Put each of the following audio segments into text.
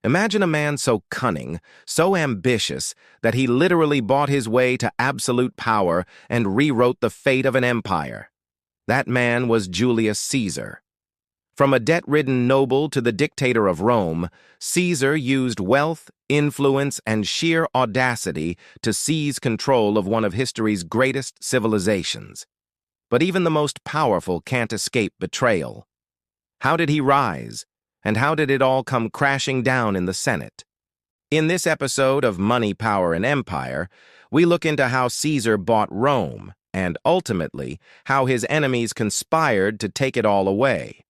Imagine a man so cunning, so ambitious, that he literally bought his way to absolute power and rewrote the fate of an empire. That man was Julius Caesar. From a debt-ridden noble to the dictator of Rome, Caesar used wealth, influence, and sheer audacity to seize control of one of history's greatest civilizations. But even the most powerful can't escape betrayal. How did he rise? And how did it all come crashing down in the Senate? In this episode of Money, Power, and Empire, we look into how Caesar bought Rome, and ultimately, how his enemies conspired to take it all away.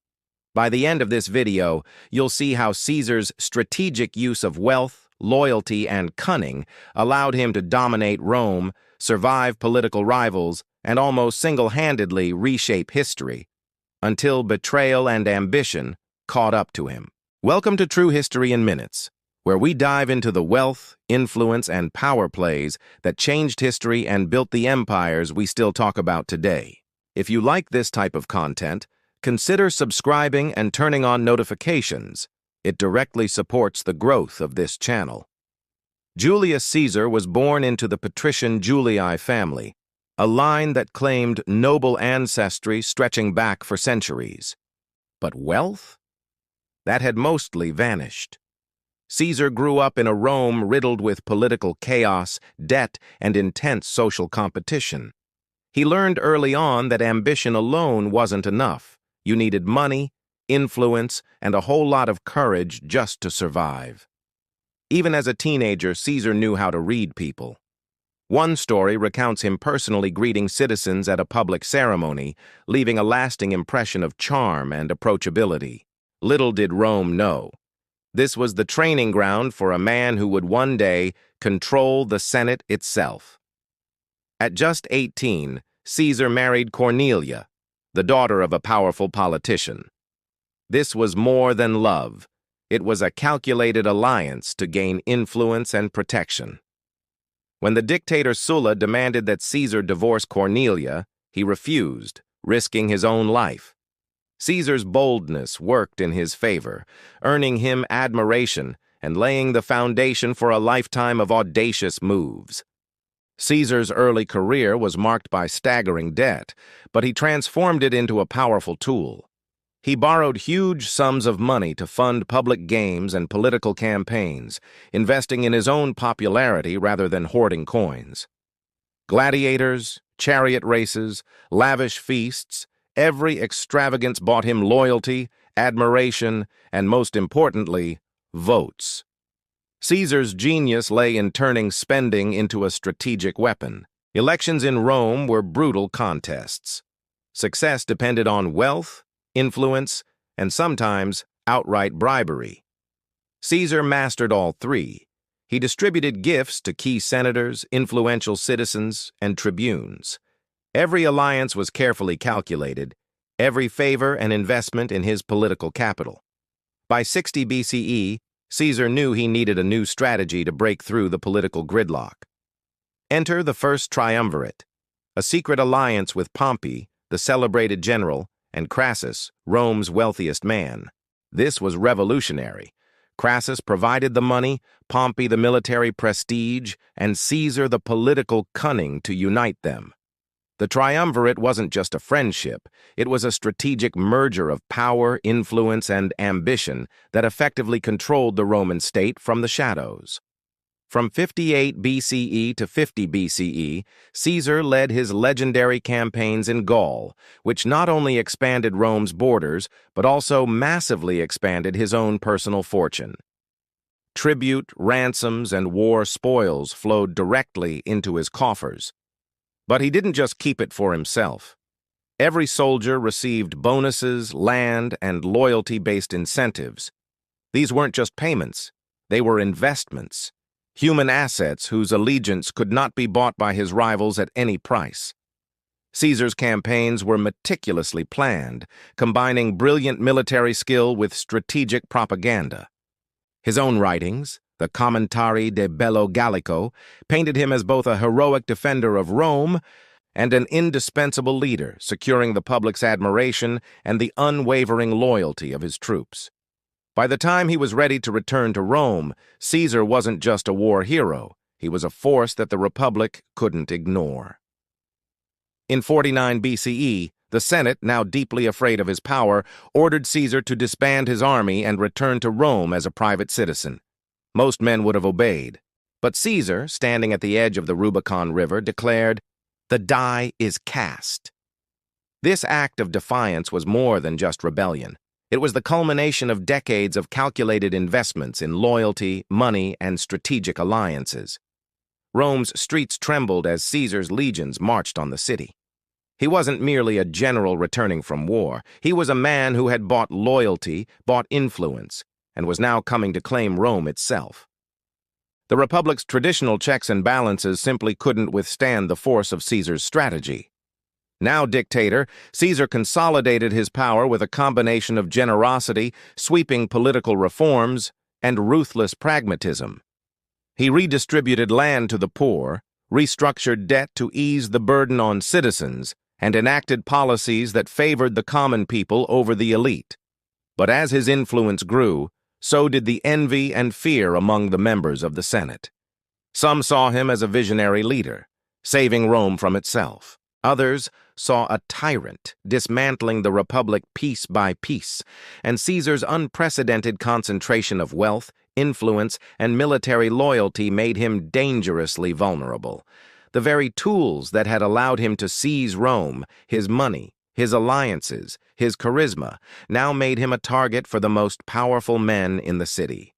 By the end of this video, you'll see how Caesar's strategic use of wealth, loyalty, and cunning allowed him to dominate Rome, survive political rivals, and almost single-handedly reshape history, until betrayal and ambition caught up to him. Welcome to True History in Minutes, where we dive into the wealth, influence, and power plays that changed history and built the empires we still talk about today. If you like this type of content, consider subscribing and turning on notifications. It directly supports the growth of this channel. Julius Caesar was born into the patrician Julii family, a line that claimed noble ancestry stretching back for centuries. But wealth? That had mostly vanished. Caesar grew up in a Rome riddled with political chaos, debt, and intense social competition. He learned early on that ambition alone wasn't enough. You needed money, influence, and a whole lot of courage just to survive. Even as a teenager, Caesar knew how to read people. One story recounts him personally greeting citizens at a public ceremony, leaving a lasting impression of charm and approachability. Little did Rome know. This was the training ground for a man who would one day control the Senate itself. At just 18, Caesar married Cornelia, the daughter of a powerful politician. This was more than love. It was a calculated alliance to gain influence and protection. When the dictator Sulla demanded that Caesar divorce Cornelia, he refused, risking his own life. Caesar's boldness worked in his favor, earning him admiration and laying the foundation for a lifetime of audacious moves. Caesar's early career was marked by staggering debt, but he transformed it into a powerful tool. He borrowed huge sums of money to fund public games and political campaigns, investing in his own popularity rather than hoarding coins. Gladiators, chariot races, lavish feasts, every extravagance bought him loyalty, admiration, and most importantly, votes. Caesar's genius lay in turning spending into a strategic weapon. Elections in Rome were brutal contests. Success depended on wealth, influence, and sometimes outright bribery. Caesar mastered all three. He distributed gifts to key senators, influential citizens, and tribunes. Every alliance was carefully calculated, every favor an investment in his political capital. By 60 BCE, Caesar knew he needed a new strategy to break through the political gridlock. Enter the First Triumvirate, a secret alliance with Pompey, the celebrated general, and Crassus, Rome's wealthiest man. This was revolutionary. Crassus provided the money, Pompey the military prestige, and Caesar the political cunning to unite them. The triumvirate wasn't just a friendship, it was a strategic merger of power, influence, and ambition that effectively controlled the Roman state from the shadows. From 58 BCE to 50 BCE, Caesar led his legendary campaigns in Gaul, which not only expanded Rome's borders, but also massively expanded his own personal fortune. Tribute, ransoms, and war spoils flowed directly into his coffers. But he didn't just keep it for himself. Every soldier received bonuses, land, and loyalty-based incentives. These weren't just payments, they were investments. Human assets whose allegiance could not be bought by his rivals at any price. Caesar's campaigns were meticulously planned, combining brilliant military skill with strategic propaganda. His own writings, the Commentari de Bello Gallico, painted him as both a heroic defender of Rome and an indispensable leader, securing the public's admiration and the unwavering loyalty of his troops. By the time he was ready to return to Rome, Caesar wasn't just a war hero. He was a force that the Republic couldn't ignore. In 49 BCE, the Senate, now deeply afraid of his power, ordered Caesar to disband his army and return to Rome as a private citizen. Most men would have obeyed. But Caesar, standing at the edge of the Rubicon River, declared, "The die is cast." This act of defiance was more than just rebellion. It was the culmination of decades of calculated investments in loyalty, money, and strategic alliances. Rome's streets trembled as Caesar's legions marched on the city. He wasn't merely a general returning from war. He was a man who had bought loyalty, bought influence, and was now coming to claim Rome itself. The Republic's traditional checks and balances simply couldn't withstand the force of Caesar's strategy. Now dictator, Caesar consolidated his power with a combination of generosity, sweeping political reforms, and ruthless pragmatism. He redistributed land to the poor, restructured debt to ease the burden on citizens, and enacted policies that favored the common people over the elite. But as his influence grew, so did the envy and fear among the members of the Senate. Some saw him as a visionary leader, saving Rome from itself. Others saw a tyrant dismantling the Republic piece by piece, and Caesar's unprecedented concentration of wealth, influence, and military loyalty made him dangerously vulnerable. The very tools that had allowed him to seize Rome, his money, his alliances, his charisma, now made him a target for the most powerful men in the city.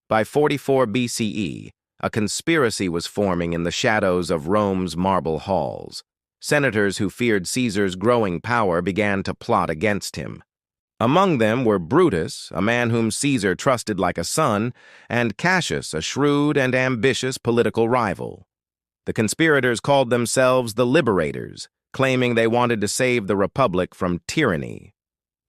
By 44 BCE, a conspiracy was forming in the shadows of Rome's marble halls. Senators who feared Caesar's growing power began to plot against him. Among them were Brutus, a man whom Caesar trusted like a son, and Cassius, a shrewd and ambitious political rival. The conspirators called themselves the Liberators, claiming they wanted to save the Republic from tyranny.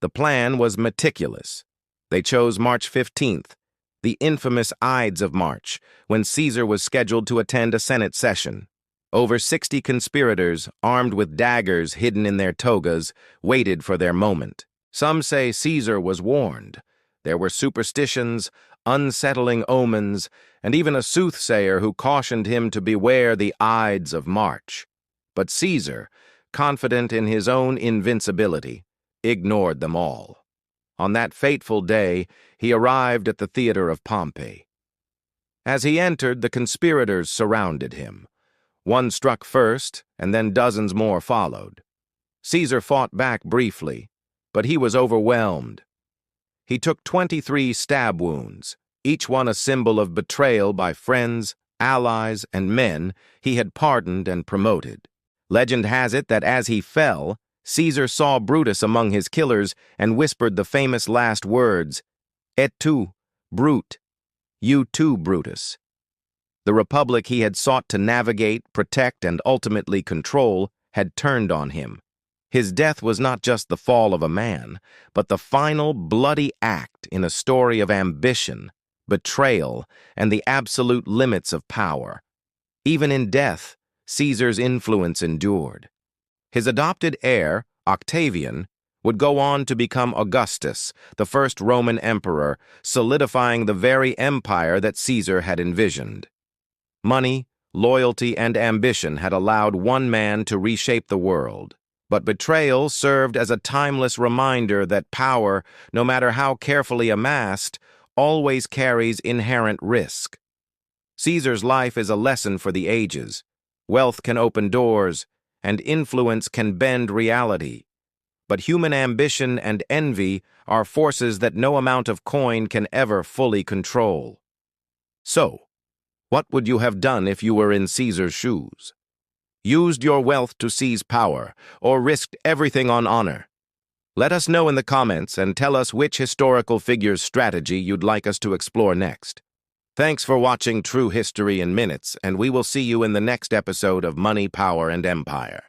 The plan was meticulous. They chose March 15th, the infamous Ides of March, when Caesar was scheduled to attend a Senate session. Over 60 conspirators, armed with daggers hidden in their togas, waited for their moment. Some say Caesar was warned. There were superstitions, unsettling omens, and even a soothsayer who cautioned him to beware the Ides of March. But Caesar, confident in his own invincibility, ignored them all. On that fateful day, he arrived at the theater of Pompey. As he entered, the conspirators surrounded him. One struck first, and then dozens more followed. Caesar fought back briefly, but he was overwhelmed. He took 23 stab wounds, each one a symbol of betrayal by friends, allies, and men he had pardoned and promoted. Legend has it that as he fell, Caesar saw Brutus among his killers and whispered the famous last words, "Et tu, Brute, you too, Brutus." The Republic he had sought to navigate, protect, and ultimately control had turned on him. His death was not just the fall of a man, but the final bloody act in a story of ambition, betrayal, and the absolute limits of power. Even in death, Caesar's influence endured. His adopted heir, Octavian, would go on to become Augustus, the first Roman emperor, solidifying the very empire that Caesar had envisioned. Money, loyalty, and ambition had allowed one man to reshape the world. But betrayal served as a timeless reminder that power, no matter how carefully amassed, always carries inherent risk. Caesar's life is a lesson for the ages. Wealth can open doors, and influence can bend reality. But human ambition and envy are forces that no amount of coin can ever fully control. So, what would you have done if you were in Caesar's shoes? Used your wealth to seize power, or risked everything on honor? Let us know in the comments and tell us which historical figure's strategy you'd like us to explore next. Thanks for watching True History in Minutes, and we will see you in the next episode of Money, Power, and Empire.